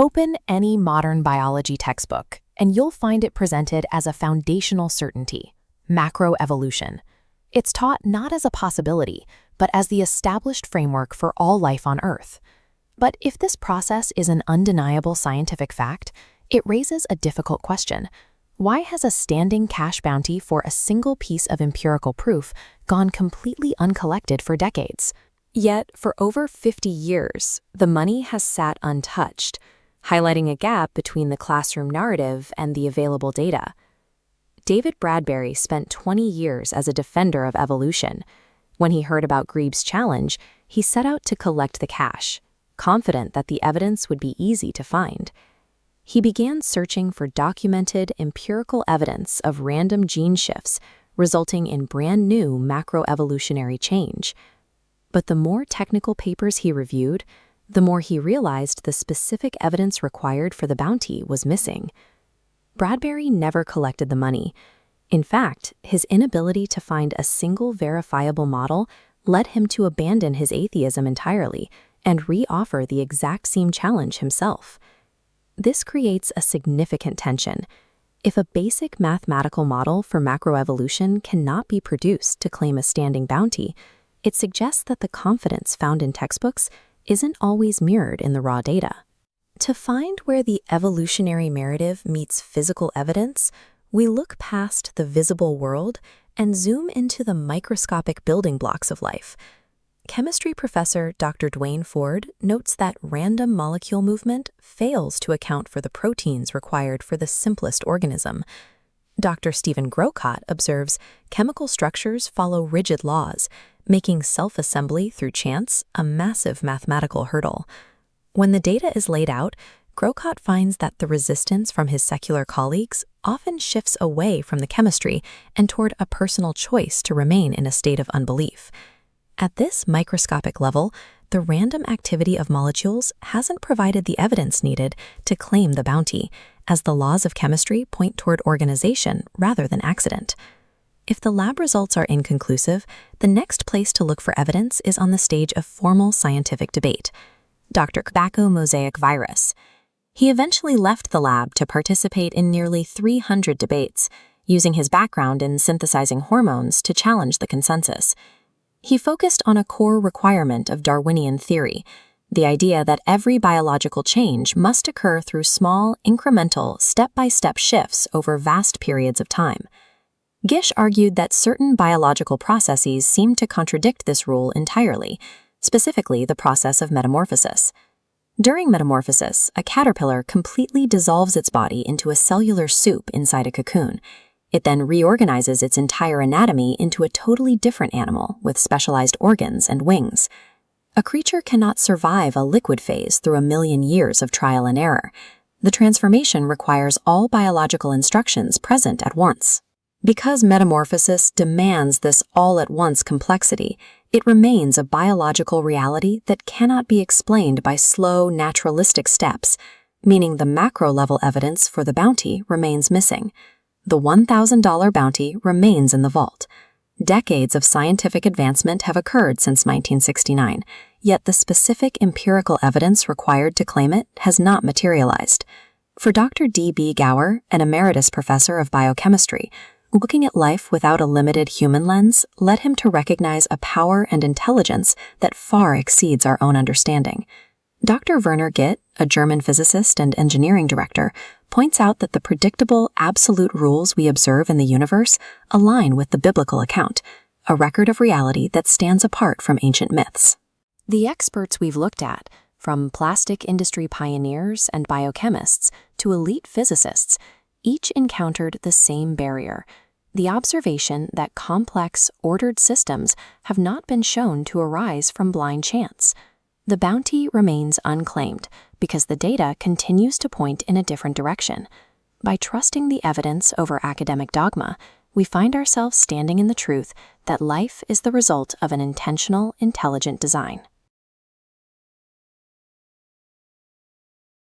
Open any modern biology textbook, and you'll find it presented as a foundational certainty, macroevolution. It's taught not as a possibility, but as the established framework for all life on Earth. But if this process is an undeniable scientific fact, it raises a difficult question. Why has a standing cash bounty for a single piece of empirical proof gone completely uncollected for decades? Yet, for over 50 years, the money has sat untouched, highlighting a gap between the classroom narrative and the available data. David Bradbury spent 20 years as a defender of evolution. When he heard about Grebe's challenge, he set out to collect the cash, confident that the evidence would be easy to find. He began searching for documented empirical evidence of random gene shifts resulting in brand new macroevolutionary change. But the more technical papers he reviewed, the more he realized the specific evidence required for the bounty was missing. Bradbury never collected the money. In fact, his inability to find a single verifiable model led him to abandon his atheism entirely and re-offer the exact same challenge himself. This creates a significant tension. If a basic mathematical model for macroevolution cannot be produced to claim a standing bounty, it suggests that the confidence found in textbooks isn't always mirrored in the raw data. To find where the evolutionary narrative meets physical evidence, we look past the visible world and zoom into the microscopic building blocks of life. Chemistry professor Dr. Duane Ford notes that random molecule movement fails to account for the proteins required for the simplest organism. Dr. Stephen Grocott observes chemical structures follow rigid laws, making self-assembly through chance a massive mathematical hurdle. When the data is laid out, Grocott finds that the resistance from his secular colleagues often shifts away from the chemistry and toward a personal choice to remain in a state of unbelief. At this microscopic level, the random activity of molecules hasn't provided the evidence needed to claim the bounty, as the laws of chemistry point toward organization rather than accident. If the lab results are inconclusive, the next place to look for evidence is on the stage of formal scientific debate. Dr. Tobacco mosaic virus. He eventually left the lab to participate in nearly 300 debates, using his background in synthesizing hormones to challenge the consensus. He focused on a core requirement of Darwinian theory, the idea that every biological change must occur through small, incremental, step-by-step shifts over vast periods of time. Gish argued that certain biological processes seem to contradict this rule entirely, specifically the process of metamorphosis. During metamorphosis, a caterpillar completely dissolves its body into a cellular soup inside a cocoon. It then reorganizes its entire anatomy into a totally different animal with specialized organs and wings. A creature cannot survive a liquid phase through a million years of trial and error. The transformation requires all biological instructions present at once. Because metamorphosis demands this all-at-once complexity, it remains a biological reality that cannot be explained by slow, naturalistic steps, meaning the macro-level evidence for the bounty remains missing. The $1,000 bounty remains in the vault. Decades of scientific advancement have occurred since 1969, yet the specific empirical evidence required to claim it has not materialized. For Dr. D.B. Gower, an emeritus professor of biochemistry, looking at life without a limited human lens led him to recognize a power and intelligence that far exceeds our own understanding. Dr. Werner Gitt, a German physicist and engineering director, points out that the predictable, absolute rules we observe in the universe align with the biblical account, a record of reality that stands apart from ancient myths. The experts we've looked at, from plastic industry pioneers and biochemists to elite physicists, each encountered the same barrier: the observation that complex, ordered systems have not been shown to arise from blind chance. The bounty remains unclaimed because the data continues to point in a different direction. By trusting the evidence over academic dogma, we find ourselves standing in the truth that life is the result of an intentional, intelligent design.